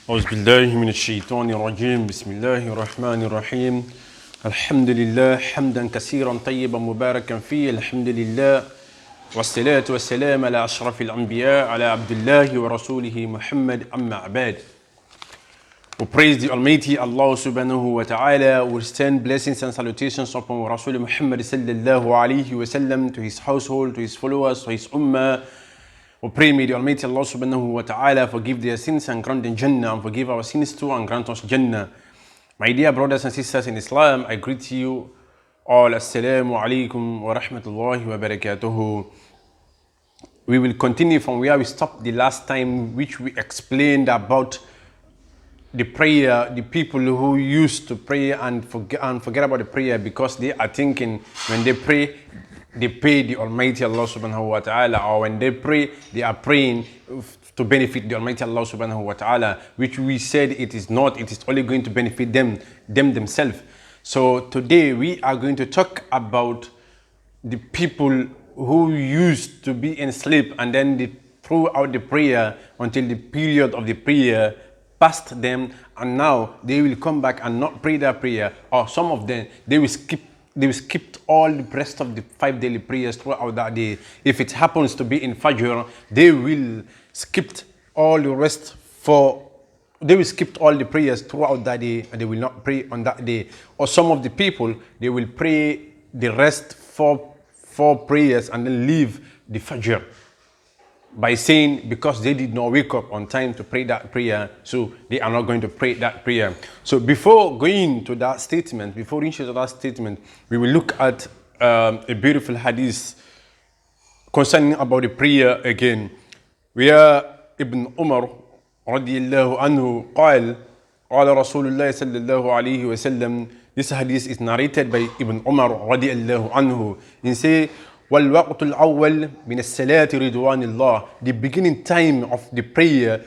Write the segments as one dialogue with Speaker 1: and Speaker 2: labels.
Speaker 1: أعوذ بالله من الشيطان الرجيم بسم الله الرحمن الرحيم الحمد لله حمدا كثيرا طيبا مباركا فيه الحمد لله والصلاة والسلام على أشرف الأنبياء على عبد الله ورسوله محمد أما عباد. We praise the Almighty Allah subhanahu wa ta'ala. We send blessings and salutations upon Rasul Muhammad sallallahu alayhi wa sallam, to his household, to his followers, to his ummah. We pray may the Almighty Allah subhanahu wa ta'ala forgive their sins and grant them Jannah, and forgive our sins too and grant us Jannah. My dear brothers and sisters in Islam, I greet you all. Assalamu alaikum wa rahmatullahi wa barakatuhu. We will continue from where we stopped the last time, which we explained about the prayer, the people who used to pray and forget about the prayer because they are thinking when they pray the Almighty Allah subhanahu wa ta'ala, or when they pray, they are praying to benefit the Almighty Allah subhanahu wa ta'ala, which we said it is not, it is only going to benefit them themselves. So today we are going to talk about the people who used to be in sleep and then they threw out the prayer until the period of the prayer passed them, and now they will come back and not pray their prayer, or some of them they will skip all the rest of the 5 daily prayers throughout that day. If it happens to be in Fajr, they will skip all the rest they will skip all the prayers throughout that day and they will not pray on that day. Or some of the people, they will pray the rest four prayers and then leave the Fajr by saying because they did not wake up on time to pray that prayer, so they are not going to pray that prayer. So before going to that statement, before reaching to that statement, we will look at a beautiful hadith concerning about the prayer again, where Ibn Umar radiyallahu anhu قال رسول الله صلى الله عليه وسلم. This hadith is narrated by Ibn Umar radiyallahu anhu. He say, وَالْوَقْتُ الْأَوَّلِ مِنَ الصَّلَاةِ رِضْوَانِ اللَّهِ. The beginning time of the prayer,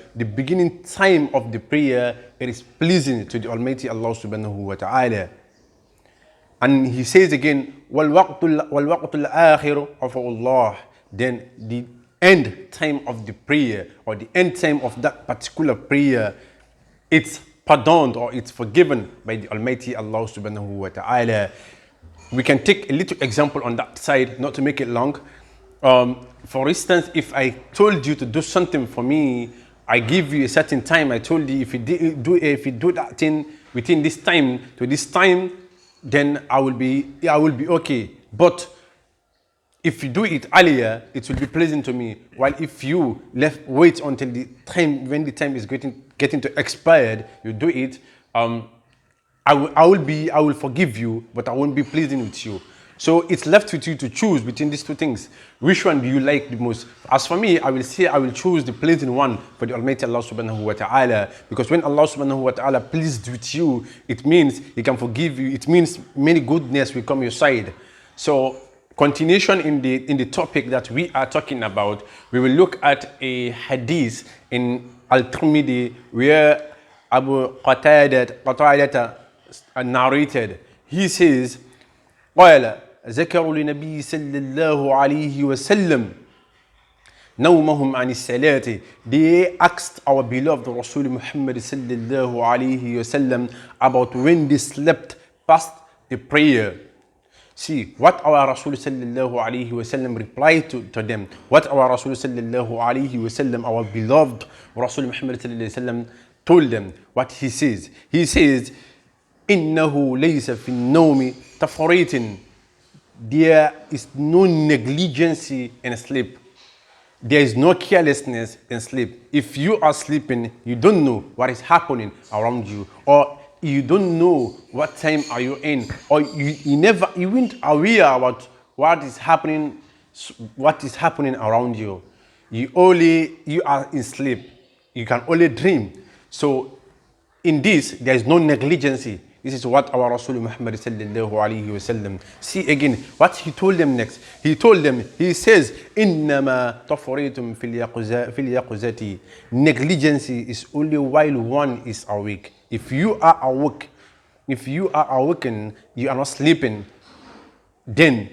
Speaker 1: it is pleasing to the Almighty Allah subhanahu wa ta'ala. And he says again, وَالْوَقْتُ الْآخِرُ of Allah. Then the end time of the prayer, or the end time of that particular prayer, it's pardoned or it's forgiven by the Almighty Allah subhanahu wa ta'ala. We can take a little example on that side, not to make it long. For instance, if I told you to do something for me, I give you a certain time. I told you if you do that thing within this time to this time, then I will be okay. But if you do it earlier, it will be pleasant to me. While if you wait until the time when the time is getting to expired, you do it. I will forgive you, but I won't be pleasing with you. So it's left with you to choose between these two things. Which one do you like the most? As for me, I will say I will choose the pleasing one for the Almighty Allah subhanahu wa ta'ala. Because when Allah subhanahu wa ta'ala pleased with you, it means He can forgive you. It means many goodness will come your side. So continuation in the topic that we are talking about, we will look at a hadith in Al-Tirmidhi where Abu Qatada narrated. He says, قال ذكروا لنبي صلى الله عليه وسلم نومهم عن الصلاة. They asked our beloved Rasul Muhammad صلى الله عليه وسلم about when they slept past the prayer. See what our Rasul صلى الله عليه وسلم replied to them. What our Rasul صلى الله عليه وسلم, our beloved Rasul Muhammad صلى الله عليه وسلم, told them. What he says? He says, إنه ليس في النوم تفريط. There is no negligence in sleep. There is no carelessness in sleep. If you are sleeping, you don't know what is happening around you, or you don't know what time are you in, or you weren't aware about what is happening around you. You are in sleep. You can only dream. So in this, there is no negligence. This is what our Rasul Muhammad sallallahu alayhi wa sallam. See again what he told them next. He says, إِنَّمَا تَفْرِيتُمْ فِي الْيَقُظَةِ. Negligence is only while one is awake. If you are awakened, you are not sleeping, then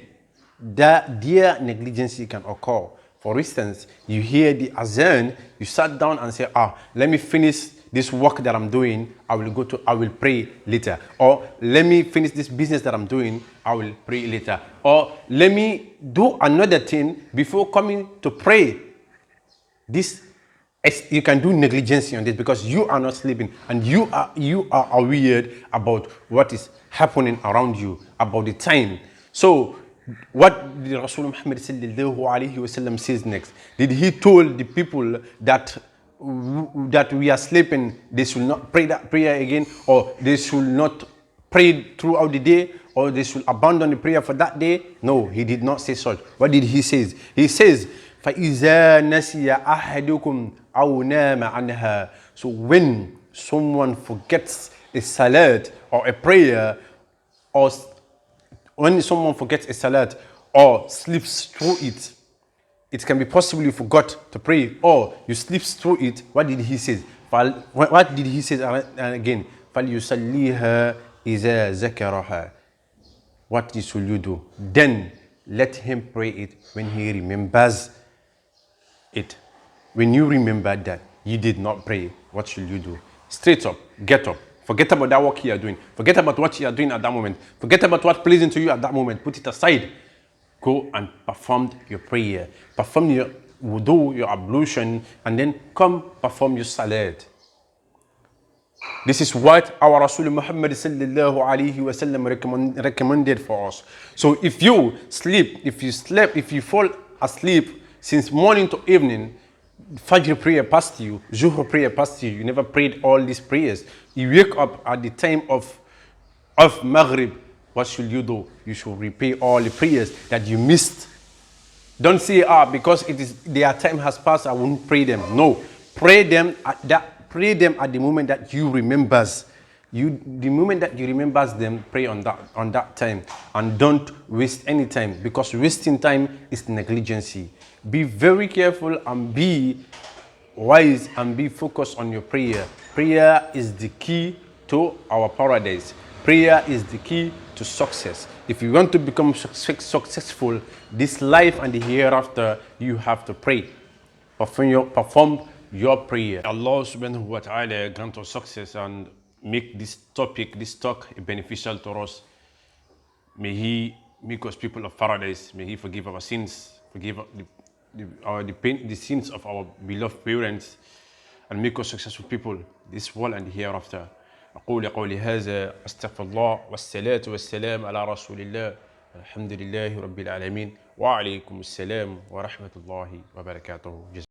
Speaker 1: their negligence can occur. For instance, you hear the azan, you sat down and say, let me finish this work that I'm doing, I will pray later. Or let me finish this business that I'm doing, I will pray later. Or let me do another thing before coming to pray. This, you can do negligence on this because you are not sleeping and you are aware about what is happening around you, about the time. So what the Rasul Muhammad sallallahu alaihi wasallam says next? Did he told the people that we are sleeping, they should not pray that prayer again, or they should not pray throughout the day, or they should abandon the prayer for that day? No, he did not say such. What did he say? He says, فَإِذَا نَسِيَ أَحَدُكُمْ أَوْ نَامَ عَنْهَا. So when someone forgets a salat or a prayer, or when someone forgets a salat or sleeps through it, it can be possible you forgot to pray or you sleep through it. What did he say? What did he say again? فَلْيُسَلِّيهَا إِذَا ذَكَرَهَا. What should you do? Then let him pray it when he remembers it. When you remember that you did not pray, what should you do? Straight up, get up. Forget about that work you are doing. Forget about what you are doing at that moment. Forget about what pleasing to you at that moment. Put it aside. Go and perform your prayer. Perform your wudu, your ablution, and then come perform your salat. This is what our Rasul Muhammad sallallahu alaihi wasallam recommended for us. So if you sleep, if you fall asleep since morning to evening, Fajr prayer past you, Zuhr prayer past you, you never prayed all these prayers. You wake up at the time of Maghrib, what should you do? You should repay all the prayers that you missed. Don't say, because their time has passed, I won't pray them. No, pray them at the moment that you remembers. The moment that you remembers them, pray on that time, and don't waste any time, because wasting time is negligency. Be very careful and be wise and be focused on your prayer. Prayer is the key to our paradise. Prayer is the key to success. If you want to become successful this life and the hereafter, you have to pray. Perform your prayer. Allah subhanahu wa ta'ala grant us success and make this talk beneficial to us. May He make us people of paradise. May He forgive our sins, forgive the sins of our beloved parents, and make us successful people this world and hereafter. أقول قولي هذا أستغفر الله والصلاة والسلام على رسول الله الحمد لله رب العالمين وعليكم السلام ورحمة الله وبركاته.